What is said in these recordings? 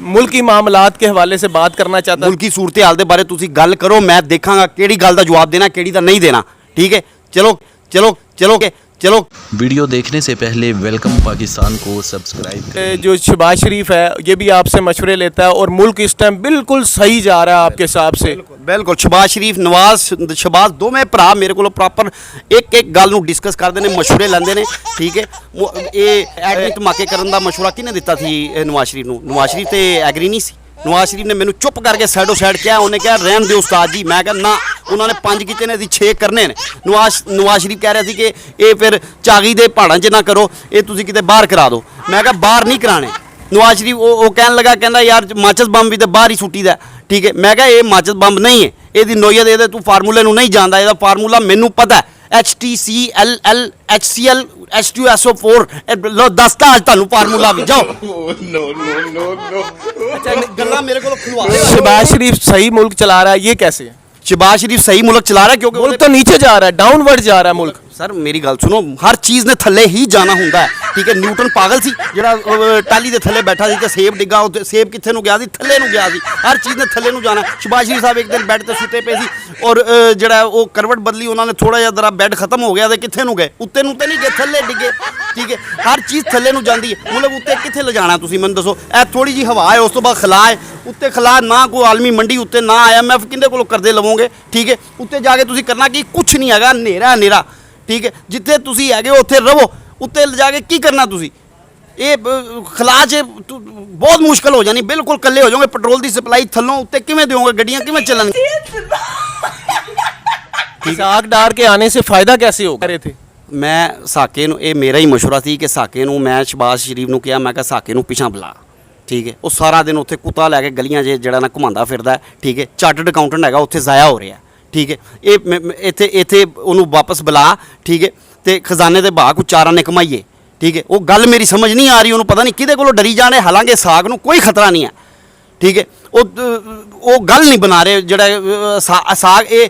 मुल्की मामलात के हवाले से बात करना चाहता। मुल्की सूरत हाल के बारे तुसी गल करो, मैं देखांगा केड़ी गल दा जवाब देना केड़ी दा नहीं देना। ठीक है, चलो चलो चलो चलो। वीडियो देखने से पहले वेलकम पाकिस्तान को सब्सक्राइब करें। जो शहबाज शरीफ है ये भी आपसे मशवरे लेता है और मुल्क इस टाइम बिल्कुल सही जा रहा है आपके हिसाब से। बिल्कुल शहबाज शरीफ नवाज शहबाज दोवें भरा मेरे को प्रॉपर एक एक गल नूं डिस्कस करते हैं, मशवरे लेंदे ने। ठीक है, ये एटमी धमाके करने का मशवरा किहने दिता सी नवाज शरीफ नूं? नवाज शरीफ तो एग्री नहीं सी। नवाज शरीफ ने मैनू चुप करके साइडो साइड किया, उन्हें कहा रहन दो उस्ताद जी। मैं कहा ना, उन्होंने 5 कीते ने, असीं 6 करने ने। नवाज शरीफ कह रहे थे कि ये फिर चागी दे पहाड़ों 'च ना करो, ये तुसीं किते बाहर करा दो। मैं कहा बाहर नहीं कराने। नवाज शरीफ वो कहन लगा, कहना यार माचिस बंब भी तो बाहर ही सुट्टी दा। ठीक है, मैं कहा ये माचिस बंब नहीं है, ये नोयत ये तू फार्मूले नूं नहीं जानदा, ये फार्मूला मैनू पता है। HTCLL HCl H2SO4 लो दसता अज तुहानू फार्मूला भी जाओ। अच्छा गल्लां मेरे को खुलवा। शहबाज शरीफ सही मुल्क चला रहा है, ये कैसे है? शहबाज शरीफ सही मुल्क चला रहा है क्योंकि मुल्क तो नीचे जा रहा है, डाउनवर्ड जा रहा है मुल्क। सर मेरी गल सुनो, हर चीज़ ने थले ही जाना होंदा है। ठीक है, न्यूटन पागल सी जिहड़ा टाली दे थले बैठा सी ते सेब डिग्गा, सेब कित्थे नूं गया सी? थले नूं गया सी। हर चीज़ ने थले नूं जाना। शहबाज शरीफ साहब एक दिन बैड ते सुते पे सी और जिहड़ा वो करवट बदली, उन्होंने थोड़ा जिहा जरा बैड खत्म हो गया ते कित्थे नूं गए? उत्ते नूं ते नहीं गए, थले डिगे। ठीक है, हर चीज़ थले नूं जांदी है, मतलब उत्ते कित्थे ले जाना तुसीं मैनूं दसो? ए थोड़ी जी हवा है, उस तो बाद खला है, उत्ते खला ना कोई आलमी मंडी उत्ते ना IMF किंदे कोलों करदे लवोगे। ठीक है, उत्ते जाके तुसीं करना कि कुछ नहीं हैगा, नेरा नेरा। ठीक है, जिथे तुसीं हैगे उत्थे रवो, उत्ते जाके की करना तुसीं? ये खला च बहुत मुश्किल हो जानी, बिल्कुल कल्ले हो जाओगे। पेट्रोल की सप्लाई थल्लों उत्ते किवें दोगे? गड्डियां किवें चलणगियां? साग डार के आने से फायदा कैसे होगा रहे थे? मैं साके नूं, ये मेरा ही मशवरा थी कि साके नूं मैं शहबाज शरीफ नूं कहा, मैं कहा साके नूं पिछां बुला। ठीक है, वो सारा दिन उत्थे कुत्ता लैके गलियां 'च जिहड़ा ना घुमांदा फिरदा है। ठीक है, चार्टर्ड अकाउंटेंट हैगा उत्थे ज़ाया हो रहा है। ठीक है, ये इत्थे उन्होंने वापस बुला। ठीक है, तो खजाने के भाग कुछ चारा ने कमाइए। ठीक है, वो गल मेरी समझ नहीं आ रही, उन्होंने पता नहीं किहदे कोलों डरी जाने। हालांकि साग नूं कोई खतरा नहीं है। ठीक है, वो गल नहीं बना रहे जिहड़ा साग ये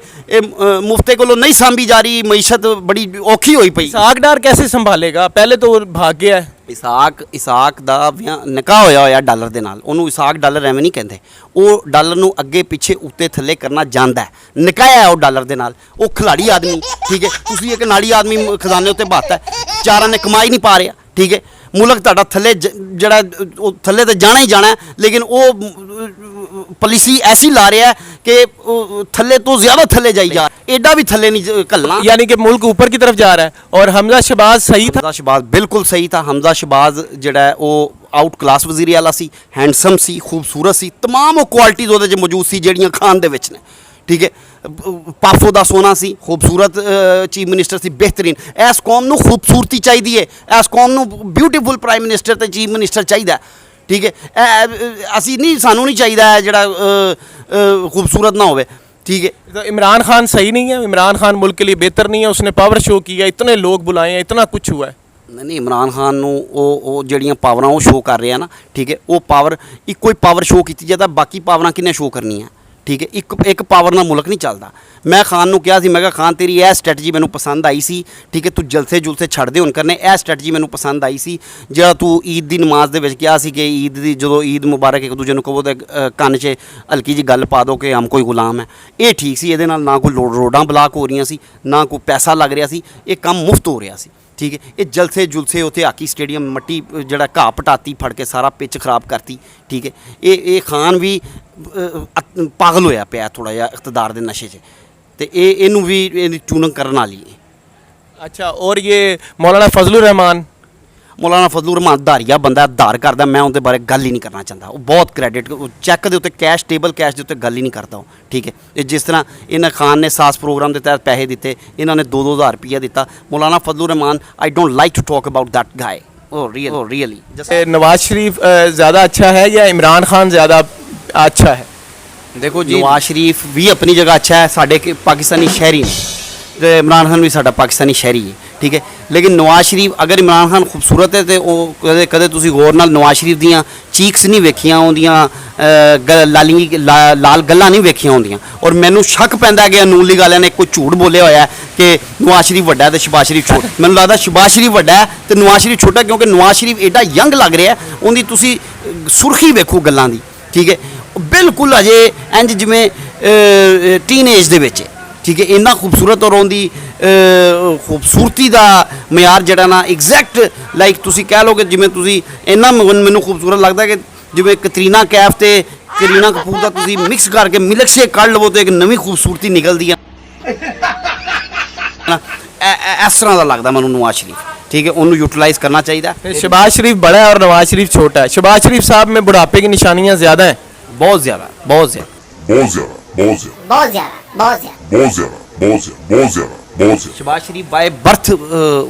मुफ्ते कोलों नहीं सांभी जा रही, मईशत बड़ी औखी होई पई। साग डार कैसे संभालेगा? पहले तो भाग गया है। इसाक दा निकाह होया डॉलर दे नाल, उन्होंने इसाक डॉलर एवं नहीं कहते। वो डॉलर नूं अगे पिछे उत्ते थले करना जानदा है, निकाह है वो डॉलर दे नाल। वो खिलाड़ी आदमी। ठीक है, तुसीं एक नाड़ी आदमी खजाने उत्ते बात है, चारा ने कमाई नहीं पा रहा। ठीक है, मुल्क तुहाडा थले जिहड़ा थले तो जाना ही जाना है, लेकिन वो पॉलिसी ऐसी ला रहा है कि थले तो ज़्यादा थले जाई जा, एडा भी थले नहीं घलना। यानी कि मुल्क ऊपर की तरफ जा रहा है। और हमजा शहबाज सही था? हमजा शहबाज बिल्कुल सही था। हमजा शहबाज जिहड़ा वो आउट क्लास वजीरी आला सी, हैंडसम सी, खूबसूरत सी, तमाम वो क्वालिटीज़ उहदे च मौजूद सी जिहड़ियां खान दे विच ने। ठीक है, पाफो दा सोना सी, खूबसूरत चीफ मिनिस्टर सी, बेहतरीन। इस कौम नूं खूबसूरती चाहिए है, इस कौम नूं ब्यूटीफुल प्राइम मिनिस्टर ते चीफ मिनिस्टर चाहिए। ठीक है, असी नहीं, सानू नहीं चाहिए जिहड़ा खूबसूरत ना होवे। ठीक है, तो इमरान खान सही नहीं है? इमरान खान मुल्क के लिए बेहतर नहीं है? उसने पावर शो किया, इतने लोग बुलाए हैं, इतना कुछ हुआ है। नहीं, इमरान खान नूं वो जिहड़ियां पावरां वो शो कर रहे हैं ना। ठीक है, वो पावर इक्को ही पावर शो की जाता, बाकी पावरां किन्ने शो करनी है? ठीक है, एक पावर ना मुल्क नहीं चलता। मैं खान नूं कहा सी, मैं कहा खान तेरी यह स्ट्रैटजी मैनू पसंद आई सी। ठीक है, तू जलसे जुलसे छड़ दे हुण करने, यह स्ट्रैटजी मैनू पसंद आई सी। जिहड़ा तू ईद की नमाज दे विच कहा सी कि ईद दी जदों ईद मुबारक एक दूजे नूं कहो ते कन्न 'च हल्की जी गल पा दो कि हम कोई गुलाम है, ये ठीक सी। इहदे नाल ना कोई रोडां ब्लाक हो रही सी, ना कोई पैसा लग रहा सी, ये काम मुफ्त हो रहा सी। ठीक है, ये जलसे जुलसे उत्थे हाकी स्टेडियम मट्टी जिहड़ा घाह पटाती फड़ के सारा पिच खराब करती। ठीक है, ये खान भी पागल होया पिया थोड़ा जिहा इकतदार दे नशे 'च, ते इनू भी चूनक करन वाली है। अच्छा, और ये मौलाना फजलुर रहमान? मौलाना फजलुर रहमान धारिया बंदा, धार करदा, मैं उनके बारे गल ही नहीं करना चाहता। वो बहुत क्रेडिट चैक के उत्ते कैश टेबल कैश के उत्ते गल ही नहीं करता। ठीक है, जिस तरह इन्हें खान ने सास प्रोग्राम के तहत पैसे दिते, इन्होंने 2-2 हज़ार रुपया दिता। मौलाना Fazlur Rehman, I don't like to talk about that guy. Really Nawaz Sharif ज़्यादा अच्छा है या इमरान खान ज़्यादा अच्छा है? देखो जी, नवाज शरीफ भी अपनी जगह अच्छा है, साढ़े पाकिस्तानी शहरी ने, तो इमरान खान भी साਡਾ पाकिस्तानी शहरी है। ठीक है, लेकिन नवाज शरीफ अगर इमरान खान खूबसूरत है तो कदे कदे तुसीं गौर नाल नवाज शरीफ दियां चीक्स नहीं वेखियां होंदियां, लाल गल्लां नहीं वेखियां होंदियां। और मैनू शक पैंदा कि नून लीग वालियां ने कोई झूठ बोलिया होया है कि नवाज शरीफ वड्डा है तो शहबाज शरीफ छोटा। मैनू लगदा शहबाज शरीफ वड्डा है तो नवाज शरीफ छोटा, क्योंकि नवाज शरीफ एडा यंग लग रहा है। उनकी तुसीं ਸੁਰਖੀ ਵੇਖੋ ਗੱਲਾਂ ਦੀ, ਠੀਕ ਹੈ। ਬਿਲਕੁਲ ਅਜੇ ਇੰਜ ਜਿਵੇਂ ਟੀਨੇਜ ਦੇ ਵਿੱਚ ਹੈ, ਠੀਕ ਹੈ। ਇੰਨਾ ਖੂਬਸੂਰਤ ਔਰ ਉਹਦੀ ਖੂਬਸੂਰਤੀ ਦਾ ਮਿਆਰ ਜਿਹੜਾ ਨਾ ਐਗਜ਼ੈਕਟ ਲਾਈਕ ਤੁਸੀਂ ਕਹਿ ਲਓ ਕਿ ਜਿਵੇਂ ਤੁਸੀਂ ਇੰਨਾ ਮੈਨੂੰ ਖੂਬਸੂਰਤ ਲੱਗਦਾ ਕਿ ਜਿਵੇਂ ਕਤਰੀਨਾ ਕੈਫ ਤੇ ਕਰੀਨਾ ਕਪੂਰ ਦਾ ਤੁਸੀਂ ਮਿਕਸ ਕਰਕੇ ਮਿਲਕ ਸ਼ੇਕ ਕੱਢ ਲਵੋ ਤੇ ਇੱਕ ਨਵੀਂ ਖੂਬਸੂਰਤੀ ਨਿਕਲਦੀ ਹੈ ਨਾ। ਇਸ ਤਰ੍ਹਾਂ ਦਾ ਲੱਗਦਾ ਮੈਨੂੰ ਨਵਾਜ਼ ਸ਼ਰੀਫ, ठीक है। उन्होंने यूटिलाइज करना चाहिए। शहबाज शरीफ बड़ा है और नवाज शरीफ छोटा है। शहबाज शरीफ साहब में बुढ़ापे की निशानियां ज्यादा हैं, बहुत ज़्यादा, बहुत ज़्यादा, बहुत ज्यादा, बहुत ज्यादा, बहुत ज्यादा, बहुत ज्यादा, बहुत ज्यादा, बहुत ज्यादा, बहुत ज्यादा, बहुत ज्यादा। शहबाज शरीफ बाय बर्थ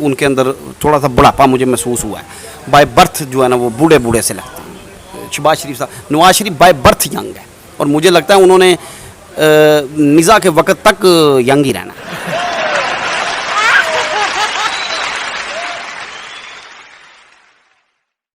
उनके अंदर थोड़ा सा बुढ़ापा मुझे महसूस हुआ है। बाय बर्थ जो है ना वो बूढ़े बूढ़े से लगते हैं। शहबाज शरीफ साहब, Nawaz Sharif by birth young है और मुझे लगता है उन्होंने निज़ा के वक्त तक यंग ही रहना है।